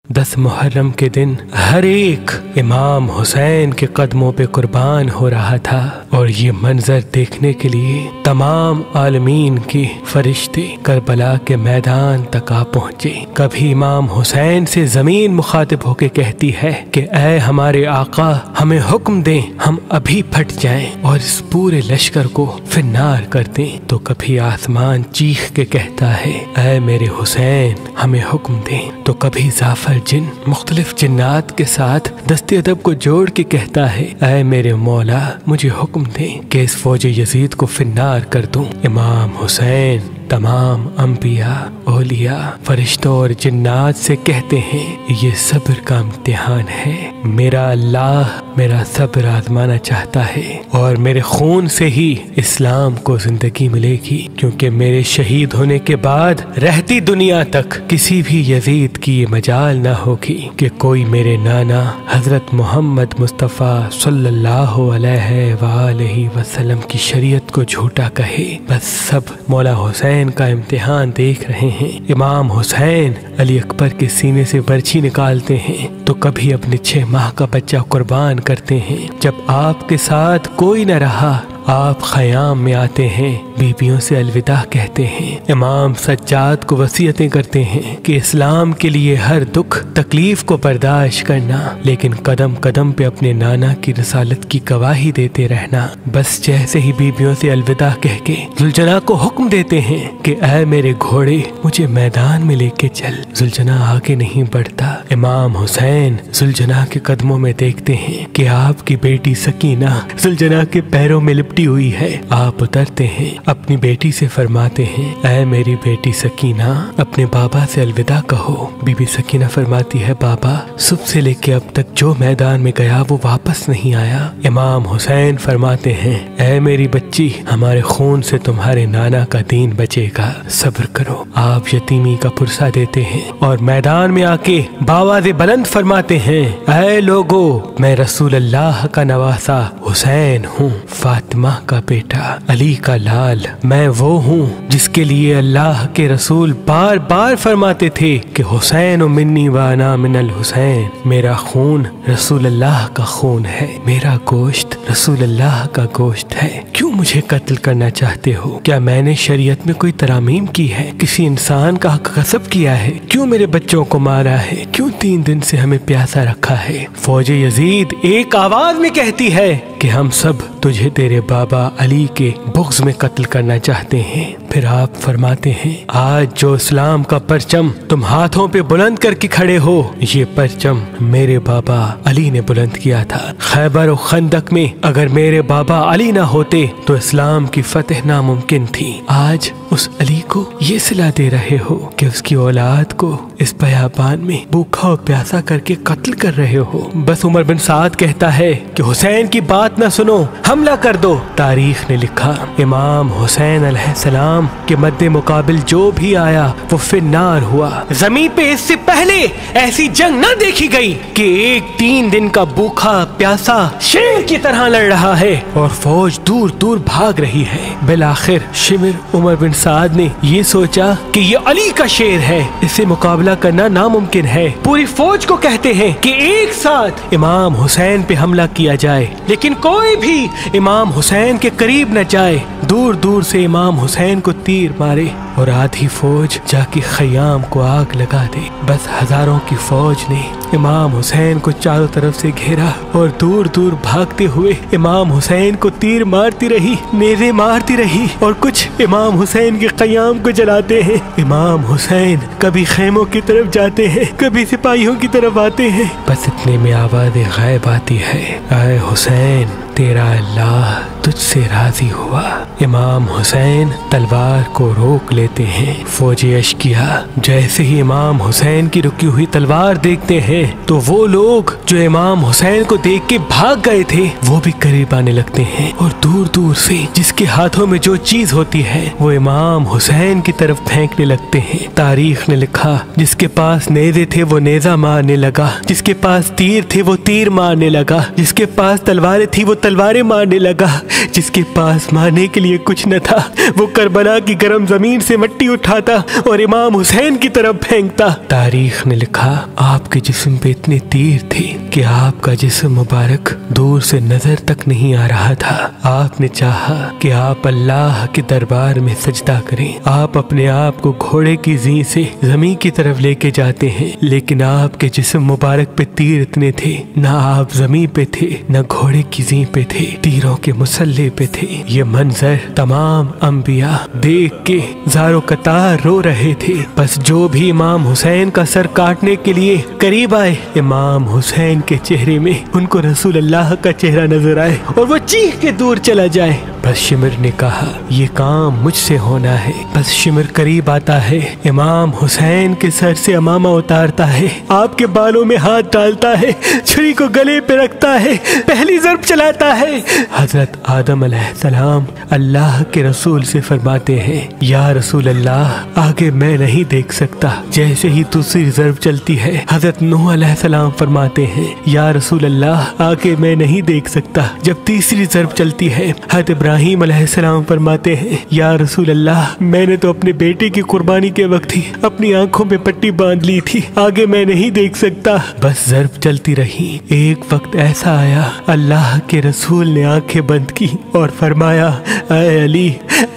10 मुहर्रम के दिन हर एक इमाम हुसैन के कदमों पे कुर्बान हो रहा था और ये मंजर देखने के लिए तमाम आलमीन के फरिश्ते करबला के मैदान तक आ पहुँचे। कभी इमाम हुसैन से जमीन मुखातिब होके कहती है कि ऐ हमारे आका, हमें हुक्म दें, हम अभी फट जाएं और इस पूरे लश्कर को फिन्नार कर दें। तो कभी आसमान चीख के कहता है ऐ मेरे हुसैन, हमें हुक्म दें। तो कभी जाफर जिन मुख्तलिफ जिन्नात के साथ दस्ते अदब को जोड़ के कहता है ऐ मेरे मौला, मुझे हुक्म दे कि इस फौज यजीद को फिन्नार कर दूं। इमाम हुसैन तमाम अंबिया, औलिया, फरिश्तों और जिन्नात से कहते हैं ये सब्र का इम्तिहान है। मेरा अल्लाह मेरा सब्र आजमाना चाहता है और मेरे खून से ही इस्लाम को जिंदगी मिलेगी, क्योंकि मेरे शहीद होने के बाद रहती दुनिया तक किसी भी यजीद की ये मजाल न होगी कि कोई मेरे नाना हजरत मोहम्मद मुस्तफ़ा सल्लल्लाहु अलैहि वसल्लम की शरीयत को झूठा कहे। बस सब मौला हुसैन का इम्तिहान देख रहे हैं। इमाम हुसैन अली अकबर के सीने से बर्छी निकालते हैं तो कभी अपने 6 माह का बच्चा कुर्बान करते हैं। जब आपके साथ कोई न रहा, आप ख़याम में आते हैं, बीबियों से अलविदा कहते हैं। इमाम सज्जाद को वसीयतें करते हैं कि इस्लाम के लिए हर दुख तकलीफ को बर्दाश्त करना, लेकिन कदम कदम पे अपने नाना की रसालत की गवाही देते रहना। बस जैसे ही बीबियों से अलविदा कह के जुलजना को हुक्म देते हैं कि ऐ मेरे घोड़े, मुझे मैदान में लेके चल। जुलजना आगे नहीं बढ़ता। इमाम हुसैन जुलजना के कदमों में देखते हैं कि आपकी बेटी सकीना जुलजना के पैरों में हुई है। आप उतरते हैं, अपनी बेटी से फरमाते हैं ऐ मेरी बेटी सकीना, अपने बाबा से अलविदा कहो। बीबी सकीना फरमाती है बाबा, सुबह से लेके अब तक जो मैदान में गया वो वापस नहीं आया। इमाम हुसैन फरमाते हैं ऐ मेरी बच्ची, हमारे खून से तुम्हारे नाना का दीन बचेगा, सब्र करो। आप यतीमी का पुरसा देते हैं और मैदान में आके बावाज़े बुलंद फरमाते हैं ऐ लोगो, मैं रसूल अल्लाह का नवासा हुसैन हूँ, फातिमा का बेटा, अली का लाल। मैं वो हूँ जिसके लिए अल्लाह के रसूल बार बार फरमाते थे कि हुसैन मिन्नी व अना मिनल हुसैन। मेरा खून रसूल अल्लाह का खून है, मेरा गोश्त रसूल अल्लाह का गोश्त है। क्यों मुझे कत्ल करना चाहते हो? क्या मैंने शरीयत में कोई तरामीम की है? किसी इंसान का हक गस्ब किया है? क्यों मेरे बच्चों को मारा है? क्यों 3 दिन से हमें प्यासा रखा है? फौज यजीद एक आवाज में कहती है कि हम सब तुझे तेरे बाबा अली के बुग़्ज़ में कत्ल करना चाहते हैं। फिर आप फरमाते हैं आज जो इस्लाम का परचम तुम हाथों पे बुलंद करके खड़े हो, ये परचम मेरे बाबा अली ने बुलंद किया था। खैबर और खंदक में अगर मेरे बाबा अली ना होते तो इस्लाम की फतह नामुमकिन थी। आज उस अली को ये सिला दे रहे हो कि उसकी औलाद को इस बयाबान में भूखा और प्यासा करके कत्ल कर रहे हो। बस उमर बिन साद कहता है कि हुसैन की बात न सुनो, हमला कर दो। तारीख ने लिखा इमाम हुसैन अलैहिस्सलाम के मद्दे मुकाबिल जो भी आया वो फिन्नार हुआ। जमीन पे इससे पहले ऐसी जंग न देखी गई कि एक 3 दिन का भूखा प्यासा शेर की तरह लड़ रहा है और फौज दूर दूर भाग रही है। बिलाखिर शिमिर उमर बिन साद ने ये सोचा कि ये अली का शेर है, इससे मुकाबला करना नामुमकिन है। पूरी फौज को कहते हैं कि एक साथ इमाम हुसैन पे हमला किया जाए, लेकिन कोई भी इमाम हुसैन के करीब न जाए। दूर दूर से इमाम हुसैन को तीर मारे और आधी फौज जाके खयाम को आग लगा दे। बस हजारों की फौज ने इमाम हुसैन को चारों तरफ से घेरा और दूर दूर भागते हुए इमाम हुसैन को तीर मारती रही, नेज़े मारती रही और कुछ इमाम हुसैन के खयाम को जलाते हैं। इमाम हुसैन कभी खेमों की तरफ जाते हैं, कभी सिपाहियों की तरफ आते हैं। बस इतने में आवाज़ गैब आती है ऐ हुसैन, तेरा अल्लाह तुझसे राजी हुआ। इमाम हुसैन तलवार को रोक लेते हैं। फौजी अश्किया जैसे ही इमाम हुसैन की रुकी हुई तलवार देखते हैं तो वो लोग जो इमाम हुसैन को देख के भाग गए थे वो भी करीब आने लगते हैं और दूर दूर से जिसके हाथों में जो चीज होती है वो इमाम हुसैन की तरफ फेंकने लगते हैं। तारीख ने लिखा जिसके पास नेज़े थे वो नेज़ा मारने लगा, जिसके पास तीर थे वो तीर मारने लगा, जिसके पास तलवारें थी वो तलवारें मारने लगा। जिसके पास मारने के लिए कुछ न था, वो करबला की गर्म जमीन से मिट्टी उठाता और इमाम हुसैन की तरफ फेंकता। तारीख ने लिखा, आपके जिस्म पे इतने तीर थे कि आपका जिस्म मुबारक दूर से नजर तक नहीं आ रहा था। आपने चाहा कि आप अल्लाह के दरबार में सजदा करें। आप अपने आप को घोड़े की जी से जमीन की तरफ लेके जाते हैं, लेकिन आपके जिस्म मुबारक पे तीर इतने थे, ना आप जमीन पे थे न घोड़े की जी पे थे, तीरों के मुसल्ले पे थे। ये मंजर तमाम अंबिया देख के ज़ारो कतार रो रहे थे। बस जो भी इमाम हुसैन का सर काटने के लिए करीब आए, इमाम हुसैन के चेहरे में उनको रसूल अल्लाह का चेहरा नजर आए और वो चीख के दूर चला जाए। बस शिमर ने कहा, ये काम मुझसे होना है। बस शिमर करीब आता है, इमाम हुसैन के सर से अमामा उतारता है, आपके बालों में हाथ डालता है, छुरी को गले पे रखता है, पहली ज़रब चलाता है। हजरत आदम अलैहिस्सलाम अल्लाह के रसूल से फरमाते हैं, या रसूल अल्लाह, आगे मैं नहीं देख सकता। जैसे ही दूसरी ज़रब चलती है, हजरत नूह अलैहिस्सलाम फरमाते हैं, या रसूल अल्लाह, आगे मैं नहीं देख सकता। जब तीसरी ज़रब चलती है, हजरत इब्राहीम अलैहिस्सलाम फरमाते हैं, या रसूल अल्लाह, मैंने तो अपने बेटे की कुर्बानी के वक्त ही अपनी आंखों पे पट्टी बांध ली थी, आगे मैं नहीं देख सकता। बस ज़रब चलती रही। एक वक्त ऐसा आया, अल्लाह के रसूल ने आंखें बंद की और फरमाया, ऐ अली,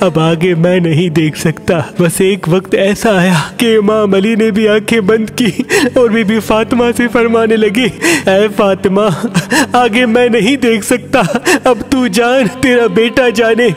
अब आगे मैं नहीं देख सकता। बस एक वक्त ऐसा आया कि इमाम अली ने भी आंखें बंद की और बीबी फातिमा से फरमाने लगे, ऐ फातिमा, आगे मैं नहीं देख सकता, अब तू जान, तेरा बेटा जाने।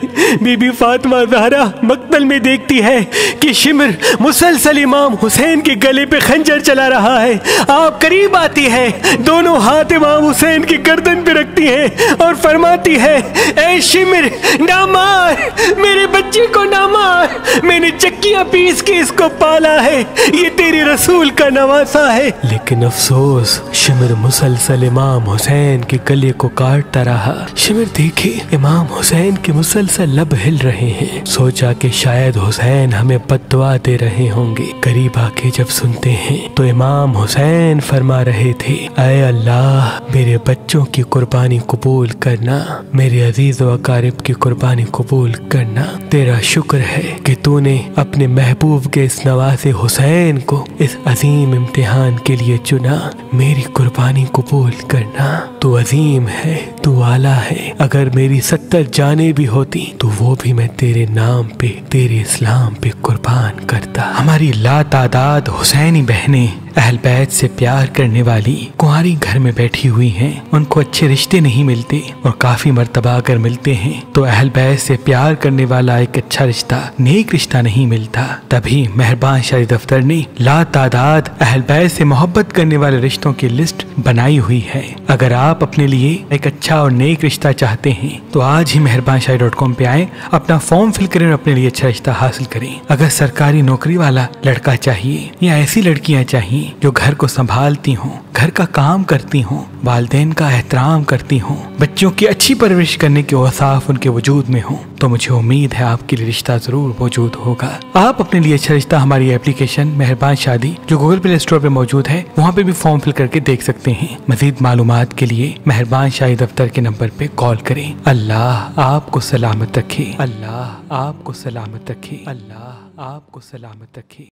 बीबी फातिमा ज़हरा मक्तल में देखती है कि शिमर मुसलसल इमाम हुसैन के गले पे खंजर चला रहा है। आप करीब आती है, दोनों हाथ इमाम हुसैन की गर्दन पे रखती है और फरमाती है, ऐ शिमर, ना मार, मेरे बच्चे को ना मार, मैंने चक्कियां पीस के इसको पाला है, ये तेरे रसूल का नवासा है। लेकिन अफसोस, शिमर मुसलसल इमाम हुसैन के गले को काटता रहा। शिमर देखे इमाम हुसैन के मुसलसल लब हिल रहे हैं, सोचा कि शायद हुसैन हमें बद्दुआ दे रहे होंगे। करीब आके जब सुनते हैं तो इमाम हुसैन फरमा रहे थे, ऐ अल्लाह, मेरे बच्चों की कुर्बानी कबूल करना, मेरे अजीज व अकारिब की कुर्बानी कबूल करना। तेरा शुक्र है कि तूने अपने महबूब के इस नवासे हुसैन को इस अजीम इम्तिहान के लिए चुना। मेरी कुर्बानी कबूल करना। तू अजीम है, तू आला है। अगर मेरी 70 जाने भी होती तो वो भी मैं तेरे नाम पे, तेरे इस्लाम पे कुर्बान करता। हमारी लातादाद हुसैनी बहनें अहल बैत से प्यार करने वाली कुंवारी घर में बैठी हुई हैं। उनको अच्छे रिश्ते नहीं मिलते और काफी मर्तबा अगर मिलते हैं तो अहल बैत से प्यार करने वाला एक अच्छा रिश्ता, नेक रिश्ता नहीं मिलता। तभी मेहरबान शाही दफ्तर ने लातादाद अहल बैत से मोहब्बत करने वाले रिश्तों की लिस्ट बनाई हुई है। अगर आप अपने लिए एक अच्छा और नेक रिश्ता चाहते हैं तो आज ही meherbanshahi.com पे आए, अपना फॉर्म फिल करें और अपने लिए अच्छा रिश्ता हासिल करें। अगर सरकारी नौकरी वाला लड़का चाहिए या ऐसी लड़कियां चाहिए जो घर को संभालती हों, घर का काम करती हों, वालिदैन का एहतराम करती हों, बच्चों की अच्छी परवरिश करने के औसाफ उनके वजूद में हों, तो मुझे उम्मीद है आपके लिए रिश्ता जरूर मौजूद होगा। आप अपने लिए अच्छा रिश्ता हमारी एप्लीकेशन मेहरबान शादी जो गूगल प्ले स्टोर पे मौजूद है, वहाँ पे भी फॉर्म फिल करके देख सकते हैं। मजीद मालूमात के लिए मेहरबान शाही दफ्तर के नंबर पे कॉल करें। अल्लाह आपको सलामत रखे। अल्लाह आपको सलामत रखे। अल्लाह आपको सलामत रखे।